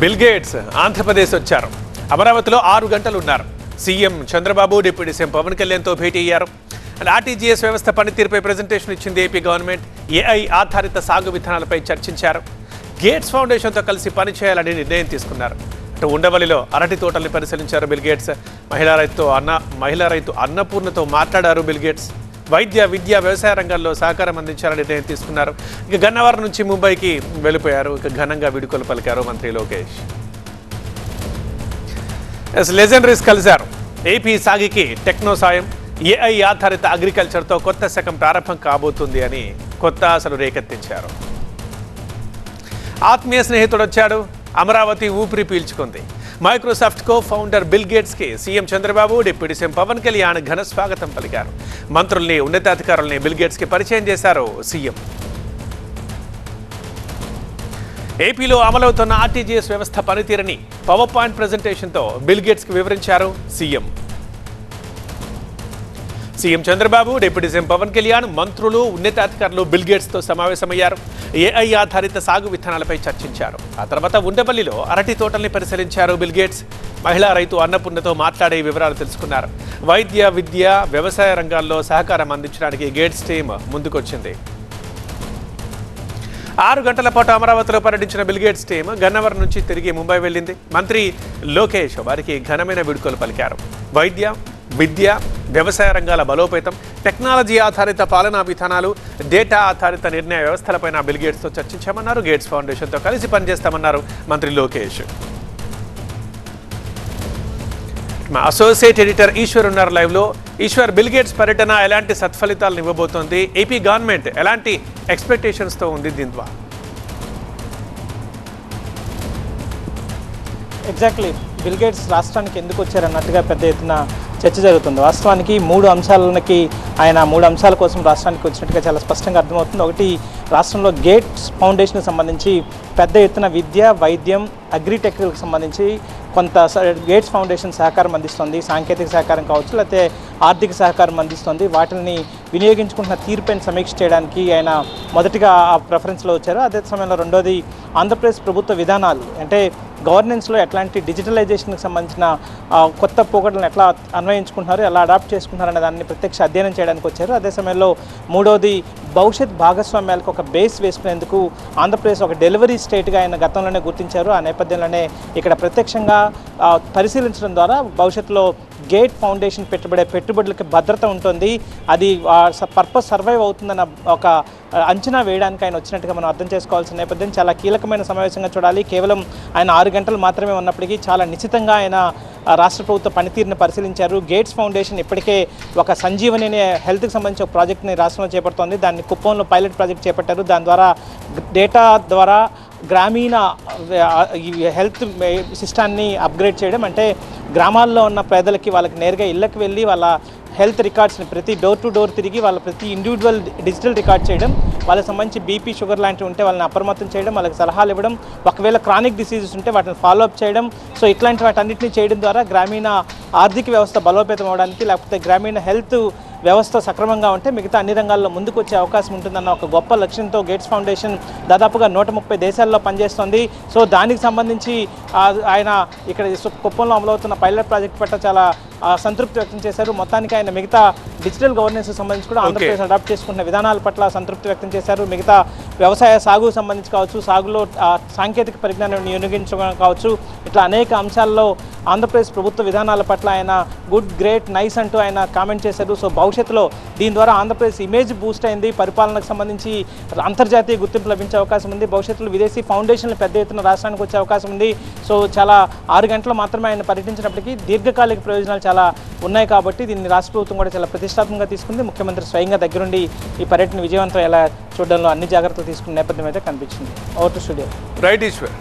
Bill gates Andhra Pradesh వచ్చారు. అమరావతిలో 6 గంటలు ఉన్నారు. CM Chandrababu, deputy CM Pawan కళ్యాణ్తో భేటీ అయ్యారు. ఆర్టీజీఎస్ వ్యవస్థ పనితీరుపై ప్రెజెంటేషన్ ఇచ్చింది ఏపీ గవర్నమెంట్. ఏఐ ఆధారిత సాగు విధానాలపై చర్చించారు. గేట్స్ ఫౌండేషన్తో కలిసి పనిచేయాలని నిర్ణయం తీసుకున్నారు. ఉండవల్లిలో అరటి తోటల్ని పరిశీలించారు బిల్ గేట్స్. మహిళా రైతు అన్నపూర్ణతో మాట్లాడారు బిల్ గేట్స్. వైద్య, విద్య, వ్యవసాయ రంగాల్లో సహకారం అందించాలని నిర్ణయం తీసుకున్నారు. ఇక గన్నవరం నుంచి ముంబైకి వెళ్ళిపోయారు. ఇక ఘనంగా వీడుకోలు పలికారు మంత్రి లోకేష్. లెజెండరీస్ కలిశారు. ఏపీ సాగికి టెక్నో సాయం, ఏఐ ఆధారిత అగ్రికల్చర్తో కొత్త శకం ప్రారంభం కాబోతుంది అని కొత్త ఆశలు రేకెత్తించారు. ఆత్మీయ స్నేహితుడు వచ్చాడు. అమరావతి ఊపిరి పీల్చుకుంది. మైక్రోసాఫ్ట్ కో ఫౌండర్ బిల్ గేట్స్కి CM Chandrababu, deputy CM Pawan Kalyan ఘన స్వాగతం పలికారు. మంత్రుల్ని, ఉన్నతాధికారుల్ని బిల్ గేట్స్కి పరిచయం చేశారు సీఎం. ఏపీలో అమలవుతున్న ఆర్టీజీఎస్ వ్యవస్థ పనితీరుని పవర్ పాయింట్ ప్రెజెంటేషన్తో బిల్ గేట్స్కి వివరించారు CM. CM Chandrababu, deputy CM Pawan Kalyan, మంత్రులు, ఉన్నతాధికారులు బిల్ గేట్స్తో సమావేశమయ్యారు. ఏఐ ఆధారిత సాగు విధానాలపై చర్చించారు. ఆ తర్వాత ఉండవల్లిలో అరటి తోటల్ని పరిశీలించారు బిల్ గేట్స్. మహిళా రైతు అన్నపూర్ణతో మాట్లాడే వివరాలు తెలుసుకున్నారు. వైద్య, విద్య, వ్యవసాయ రంగాల్లో సహకారం అందించడానికి గేట్స్ టీమ్ ముందుకొచ్చింది. 6 గంటల పాటు అమరావతిలో పర్యటించిన బిల్ గేట్స్ టీమ్ గన్నవరం నుంచి తిరిగి ముంబై వెళ్ళింది. మంత్రి లోకేష్ వారికి ఘనమైన వీడ్కోలు పలికారు. వైద్య, విద్య, వ్యవసాయ రంగాల బలోపేతం, టెక్నాలజీ ఆధారిత పాలనా విధానాలు, డేటా ఆధారిత నిర్ణయ వ్యవస్థలపైన బిల్ గేట్స్తో చర్చించామన్నారు. గేట్స్ ఫౌండేషన్తో కలిసి పనిచేస్తామన్నారు మంత్రి లోకేష్. మా అసోసియేట్ ఎడిటర్ ఈశ్వర్ ఉన్నారు లైవ్లో. ఈశ్వర్, బిల్ గేట్స్ పర్యటన ఎలాంటి సత్ఫలితాలను ఇవ్వబోతోంది? ఏపీ గవర్నమెంట్ ఎలాంటి ఎక్స్పెక్టేషన్స్తో ఉంది దీని ద్వారా? ఎగ్జాక్ట్లీ, బిల్ గేట్స్ రాష్ట్రానికి ఎందుకు వచ్చారన్నట్టుగా పెద్ద ఎత్తున చర్చ జరుగుతుంది. వాస్తవానికి 3 అంశాల కోసం రాష్ట్రానికి వచ్చినట్టుగా చాలా స్పష్టంగా అర్థమవుతుంది. ఒకటి, రాష్ట్రంలో గేట్స్ ఫౌండేషన్కి సంబంధించి పెద్ద ఎత్తున విద్య, వైద్యం, అగ్రిటెక్కి సంబంధించి కొంత గేట్స్ ఫౌండేషన్ సహకారం అందిస్తుంది. సాంకేతిక సహకారం కావచ్చు, లేకపోతే ఆర్థిక సహకారం అందిస్తుంది. వాటిని వినియోగించుకుంటున్న తీరుపైన సమీక్ష చేయడానికి ఆయన మొదటిగా ఆ ప్రిఫరెన్స్లో వచ్చారు. అదే సమయంలో రెండోది, ఆంధ్రప్రదేశ్ ప్రభుత్వ విధానాలు అంటే గవర్నెన్స్లో ఎట్లాంటి డిజిటలైజేషన్కి సంబంధించిన కొత్త పోకడలను ఎట్లా అన్వయించుకుంటున్నారు, ఎలా అడాప్ట్ చేసుకుంటున్నారు అనే దాన్ని ప్రత్యక్ష అధ్యయనం చేయడానికి వచ్చారు. అదే సమయంలో మూడోది, భవిష్యత్ భాగస్వామ్యాలకు ఒక బేస్ వేసుకునేందుకు ఆంధ్రప్రదేశ్ ఒక డెలివరీ స్టేట్గా ఆయన గతంలోనే గుర్తించారు. ఆ నేపథ్యంలోనే ఇక్కడ ప్రత్యక్షంగా పరిశీలించడం ద్వారా భవిష్యత్తులో గేట్ ఫౌండేషన్ పెట్టుబడులకి భద్రత ఉంటుంది, అది పర్పస్ సర్వైవ్ అవుతుందన్న ఒక అంచనా వేయడానికి ఆయన వచ్చినట్టుగా మనం అర్థం చేసుకోవాల్సిన నేపథ్యం. చాలా కీలకమైన సమావేశంగా చూడాలి. కేవలం ఆయన 6 గంటలు మాత్రమే ఉన్నప్పటికీ చాలా నిశ్చితంగా ఆయన రాష్ట్ర ప్రభుత్వ పనితీరుని పరిశీలించారు. గేట్స్ ఫౌండేషన్ ఇప్పటికే ఒక సంజీవని అనే హెల్త్కి సంబంధించిన ఒక ప్రాజెక్ట్ని రాష్ట్రంలో చేపడుతోంది. దాన్ని కుప్పంలో పైలట్ ప్రాజెక్ట్ చేపట్టారు. దాని ద్వారా డేటా ద్వారా గ్రామీణ హెల్త్ సిస్టాన్ని అప్గ్రేడ్ చేయడం, అంటే గ్రామాల్లో ఉన్న పేదలకి వాళ్ళకి నేరుగా ఇళ్ళకి వెళ్ళి వాళ్ళ హెల్త్ రికార్డ్స్ని ప్రతి డోర్ టు డోర్ తిరిగి వాళ్ళ ప్రతి ఇండివిజువల్ డిజిటల్ రికార్డ్ చేయడం, వాళ్ళకి సంబంధించి బీపీ, షుగర్ లాంటివి ఉంటే వాళ్ళని అప్రమత్తం చేయడం, వాళ్ళకి సలహాలు ఇవ్వడం, ఒకవేళ క్రానిక్ డిసీజెస్ ఉంటే వాటిని ఫాలోఅప్ చేయడం. సో ఇట్లాంటి వాటన్నిటిని చేయడం ద్వారా గ్రామీణ ఆర్థిక వ్యవస్థ బలోపేతం అవడానికి, లేకపోతే గ్రామీణ హెల్త్ వ్యవస్థ సక్రమంగా ఉంటే మిగతా అన్ని రంగాల్లో ముందుకు వచ్చే అవకాశం ఉంటుందన్న ఒక గొప్ప లక్ష్యంతో గేట్స్ ఫౌండేషన్ దాదాపుగా 130 దేశాల్లో పనిచేస్తుంది. సో దానికి సంబంధించి ఆయన ఇక్కడ కుప్పంలో అమలవుతున్న పైలట్ ప్రాజెక్ట్ పట్ల చాలా సంతృప్తి వ్యక్తం చేశారు. మొత్తానికి ఆయన మిగతా డిజిటల్ గవర్నెన్స్కి సంబంధించి కూడా ఆంధ్రప్రదేశ్ అడాప్ట్ చేసుకున్న విధానాల పట్ల సంతృప్తి వ్యక్తం చేశారు. మిగతా వ్యవసాయ సాగుకు సంబంధించి కావచ్చు, సాగులో సాంకేతిక పరిజ్ఞానం వినియోగించడం కావచ్చు, ఇట్లా అనేక అంశాల్లో ఆంధ్రప్రదేశ్ ప్రభుత్వ విధానాల పట్ల ఆయన గుడ్, గ్రేట్, నైస్ అంటూ ఆయన కామెంట్ చేశారు. సో భవిష్యత్తులో దీని ద్వారా ఆంధ్రప్రదేశ్ ఇమేజ్ బూస్ట్ అయింది, పరిపాలనకు సంబంధించి అంతర్జాతీయ గుర్తింపు లభించే అవకాశం ఉంది, భవిష్యత్తులో విదేశీ ఫౌండేషన్లు పెద్ద ఎత్తున రాష్ట్రానికి వచ్చే అవకాశం ఉంది. సో చాలా 6 గంటలు మాత్రమే ఆయన పర్యటించినప్పటికీ దీర్ఘకాలిక ప్రయోజనాలు చాలా ఉన్నాయి కాబట్టి దీన్ని రాష్ట్ర ప్రభుత్వం కూడా చాలా ప్రతిష్టాత్మకంగా తీసుకుంది. ముఖ్యమంత్రి స్వయంగా దగ్గరుండి ఈ పర్యటన విజయవంతం ఎలా చూడడంలో అన్ని జాగ్రత్తలు తీసుకున్న నేపథ్యం అయితే కనిపించింది. Over to studio. Right Eshwar.